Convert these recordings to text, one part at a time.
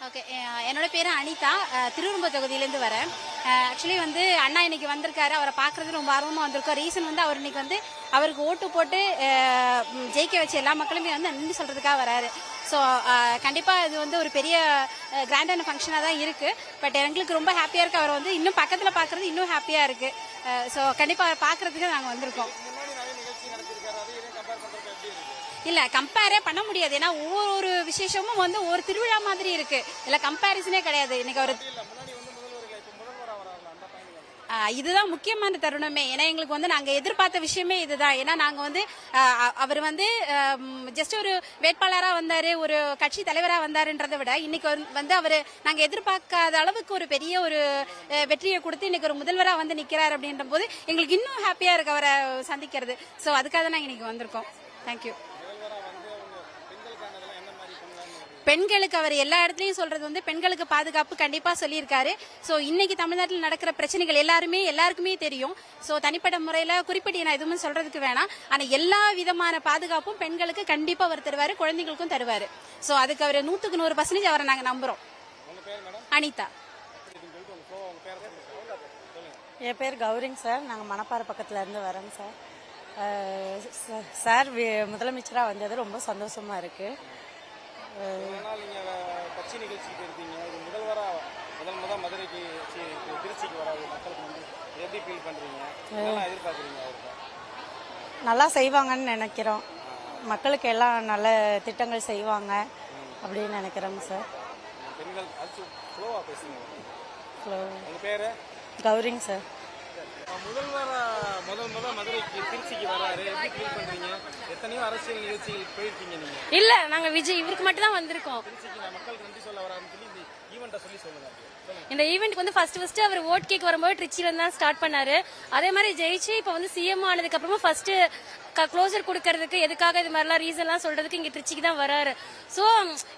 Okay, என்னோட பேர் அனிதா. திருவெரும்பூர் தொகுதியிலேருந்து வரேன். ஆக்சுவலி வந்து அண்ணா இன்னைக்கு வந்திருக்காரு. அவரை பார்க்கறது ரொம்ப ஆர்வமாக வந்திருக்கோம். ரீசன் வந்து அவர் இன்னைக்கு வந்து அவருக்கு ஓட்டு போட்டு ஜெயிக்க வச்சு எல்லா மக்களுமே வந்து நன்றி சொல்றதுக்காக வராரு. ஸோ கண்டிப்பாக இது வந்து ஒரு பெரிய கிராண்டான ஃபங்க்ஷனாக தான் இருக்குது. பட் எங்களுக்கு ரொம்ப ஹாப்பியாக இருக்குது. அவர் வந்து இன்னும் பக்கத்தில் பார்க்குறது இன்னும் ஹாப்பியாக இருக்குது. ஸோ கண்டிப்பாக அவர் பார்க்குறதுக்கு நாங்கள் வந்திருக்கோம். இல்லை, கம்பேரே பண்ண முடியாது. ஏன்னா ஒவ்வொரு விசேஷமும் வந்து ஒரு திருவிழா மாதிரி இருக்கு. இல்லை, கம்பேரிசனே கிடையாது. இன்னைக்கு அவர் இதுதான் முக்கியமான தருணமே. ஏன்னா எங்களுக்கு வந்து நாங்கள் எதிர்பார்த்த விஷயமே இதுதான். ஏன்னா நாங்கள் வந்து அவர் வந்து ஜஸ்ட் ஒரு வேட்பாளராக வந்தார், ஒரு கட்சி தலைவராக வந்தாருன்றதை விட இன்னைக்கு வந்து அவர் நாங்கள் எதிர்பார்க்காத அளவுக்கு ஒரு பெரிய ஒரு வெற்றியை கொடுத்து இன்னைக்கு ஒரு முதல்வராக வந்து நிற்கிறார் அப்படின்ற போது எங்களுக்கு இன்னும் ஹாப்பியாக இருக்கு அவரை சந்திக்கிறது. ஸோ அதுக்காக தான் நாங்கள் இன்னைக்கு வந்திருக்கோம். தேங்க்யூ. பெண்களுக்கு அவர் எல்லா இடத்துலையும் சொல்றது வந்து பெண்களுக்கு பாதுகாப்பு கண்டிப்பா சொல்லியிருக்காரு. ஸோ இன்னைக்கு தமிழ்நாட்டில் நடக்கிற பிரச்சனைகள் எல்லாருக்குமே தெரியும். ஸோ தனிப்பட்ட முறையில் குறிப்பிட்டு நான் எதுவுமே சொல்றதுக்கு வேணாம். ஆனால் எல்லா விதமான பாதுகாப்பும் பெண்களுக்கு கண்டிப்பா அவர் தருவாரு, குழந்தைகளுக்கும் தருவாரு. ஸோ அதுக்கு அவர் 100% அவரை நாங்கள் நம்புறோம். அனிதா. என் பேர் கௌரிங் சார். நாங்கள் மணப்பாறை பக்கத்துல இருந்து வரோங்க சார். சார் முதலமைச்சராக வந்தது ரொம்ப சந்தோஷமா இருக்கு. கட்சி நிகழ்ச்சிக்கு இருக்கீங்க, இது முதல் மதுரைக்கு திருச்சிக்கு வராது மக்களுக்கு வந்து எப்படி ஃபீல் பண்றீங்க, எதிர்பார்க்குறீங்க? நல்லா செய்வாங்கன்னு நினைக்கிறோம். மக்களுக்கு எல்லாம் நல்ல திட்டங்கள் செய்வாங்க அப்படின்னு நினைக்கிறோங்க சார். பெண்கள் ஸ்லோவா பேசுங்க. உங்க பேரு? கௌரிங் சார். முதல் மதுரைக்கு திருச்சிக்கு வராரு, எப்படி ஃபீல் பண்றீங்க? எத்தனையோ அரசியல் நிகழ்ச்சிகள் போயிருக்கீங்க நீங்க. இல்ல, நாங்க விஜய் இவருக்கு மட்டும் தான் வந்திருக்கோம். திருச்சிக்கு மக்கள் நன்றி சொல்ல வராருன்னு சொல்லி இந்த ஈவெண்ட்டை சொல்லுங்க. இந்த ஈவெண்ட்க்கு வந்து ஃபர்ஸ்ட் அவர் ஓட் கேக் வரும்போது திருச்சியில இருந்து தான் ஸ்டார்ட் பண்ணாரு. அதே மாதிரி ஜெயிச்சு இப்ப வந்து சிஎம் ஆனதுக்கு அப்புறமா ஃபர்ஸ்ட் க்ளோசர் கொடுக்கறதுக்கு எதுக்காக இது மாதிரிலாம் ரீசன்லாம் சொல்றதுக்கு இங்க திருச்சிக்கு தான் வராரு. So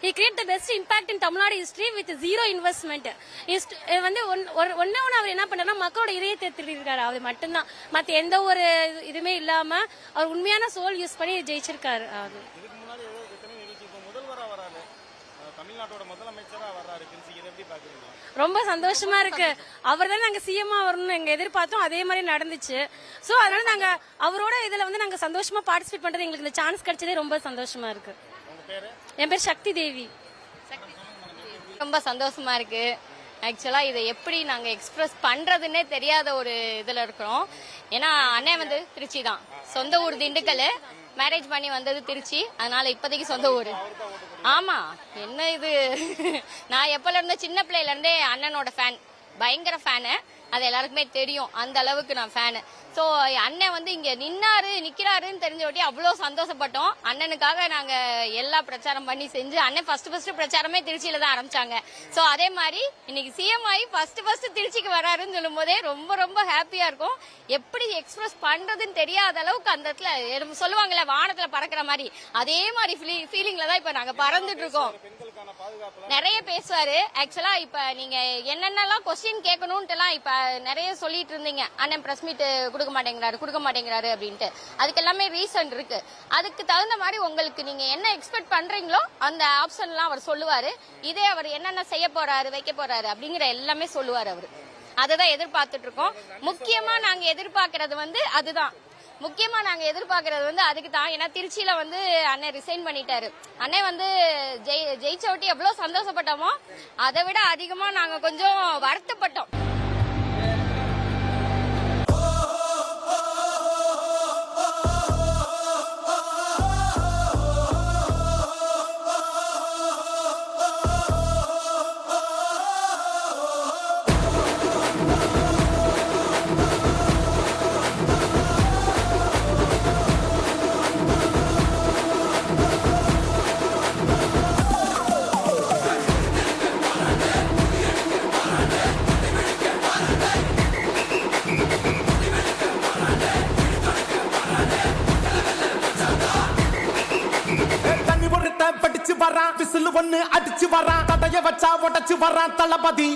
he create the best impact in Tamil Nadu history with zero investment. வந்து ஒன்னு அவர் என்ன பண்ணாருன்னா மக்களோட இதயத்தை திருடிருக்காரு. அது மட்டும்தான், மற்ற எந்த ஒரு இதுவுமே இல்லாம அவர் உண்மையான சோல் யூஸ் பண்ணி ஜெயிச்சிருக்காரு. அது தமிழ்நாட்டோட முதலமைச்சரா வர்றாரு திருச்சிக்கு, இதை எப்படி பாக்குறீங்க? ரொம்ப சந்தோஷமா இருக்கு. அவர் தான் நாங்க சிஎம்மா வரணும்னு எங்க எதிர்பார்த்தோம், அதே மாதிரி நடந்துச்சு. சோ அதனால நாங்க அவரோட இதுல வந்து நாங்க சந்தோஷமா பார்ட்டிசிபேட் பண்றது, எங்களுக்கு இந்த சான்ஸ் கிடைச்சதே ரொம்ப சந்தோஷமா இருக்கு. என் பேர் சக்தி தேவி. ரொம்ப சந்தோஷமா இருக்கு. ஆக்சுவலா இதை எப்படி நாங்க எக்ஸ்பிரஸ் பண்றதுன்னே தெரியாத ஒரு இதுல இருக்கிறோம். ஏன்னா அண்ணன் வந்து திருச்சி தான், சொந்த ஊர் திண்டுக்கல், மேரேஜ் பண்ணி வந்தது திருச்சி, அதனால இப்போதைக்கு சொந்த ஊர். ஆமா, என்ன இது, நான் எப்பல இருந்தே சின்ன பிள்ளையில இருந்தே அண்ணனோட ஃபேன், பயங்கர ஃபேனு. அது எல்லாருக்குமே தெரியும், அந்த அளவுக்கு நான் ஃபேனு. ஸோ அண்ணன் வந்து இங்க நிக்கிறாருன்னு தெரிஞ்ச ஒட்டி அவ்வளோ சந்தோஷப்பட்டோம். அண்ணனுக்காக நாங்க எல்லா பிரச்சாரம் பண்ணி செஞ்சு, அண்ணன் ஃபர்ஸ்ட் பிரச்சாரமே திருச்சியில தான் ஆரம்பிச்சாங்க. ஸோ அதே மாதிரி இன்னைக்கு சிஎம் ஆகி ஃபர்ஸ்ட் திருச்சிக்கு வராருன்னு சொல்லும் போதே ரொம்ப ரொம்ப ஹாப்பியா இருக்கும். எப்படி எக்ஸ்பிரஸ் பண்றதுன்னு தெரியாத அளவுக்கு அந்த இடத்துல சொல்லுவாங்கல்ல வானத்துல பறக்கிற மாதிரி, அதே மாதிரி ஃபீலிங்ல தான் இப்ப நாங்க பறந்துட்டு இருக்கோம். நிறைய பேசுவாரு. ஆக்சுவலா இப்ப நீங்க என்னென்னலாம் கொஸ்டின் கேட்கணும்ட்டு எல்லாம் இப்ப நிறைய சொல்லிட்டு இருந்தீங்க. அண்ணன் பிரஸ் மீட் கொடுக்க மாட்டேங்கிறாரு அப்படின்ட்டு. அதுக்கு எல்லாமே ரீசன் இருக்கு. அதுக்கு தகுந்த மாதிரி உங்களுக்கு நீங்க என்ன எக்ஸ்பெக்ட் பண்றீங்களோ அந்த ஆப்ஷன் எல்லாம் அவர் சொல்லுவாரு. இதே அவர் என்னென்ன செய்ய போறாரு, வைக்க போறாரு அப்படிங்கிற எல்லாமே சொல்லுவாரு அவரு. அததான் எதிர்பார்த்துட்டு இருக்கோம். முக்கியமா நாங்க எதிர்பார்க்கறது வந்து அதுதான். அதுக்கு தான். ஏன்னா திருச்சியில வந்து அண்ணன் ரிசைன் பண்ணிட்டாரு. அண்ணன் வந்து ஜெயிச்ச ஒட்டி எவ்வளவு சந்தோஷப்பட்டோமோ அதை விட அதிகமா நாங்க கொஞ்சம் வருத்தப்பட்டோம். விசில் ஒண்ணு அடிச்சு வரான், தடைய வச்சா உடச்சு வரான் தளபதி.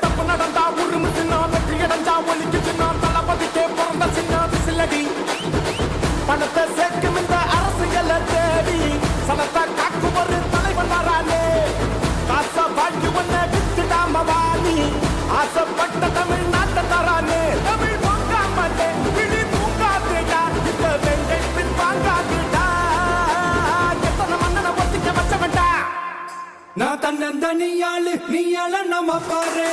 தப்பு நடந்தா உருமு சின்ன, வெற்றி அடைஞ்சா ஒலிக்கு சின்ன, தளபதிக்கே பிறந்த சின்ன விசிலடி. பணத்தை சேர்க்கும் இந்த அரசியலை தேடி சனத்தை காக்கும் ஒரு தலைவன் வரானே. காச நான் தன்னந்தனியாளு நீ நம்ம பாரு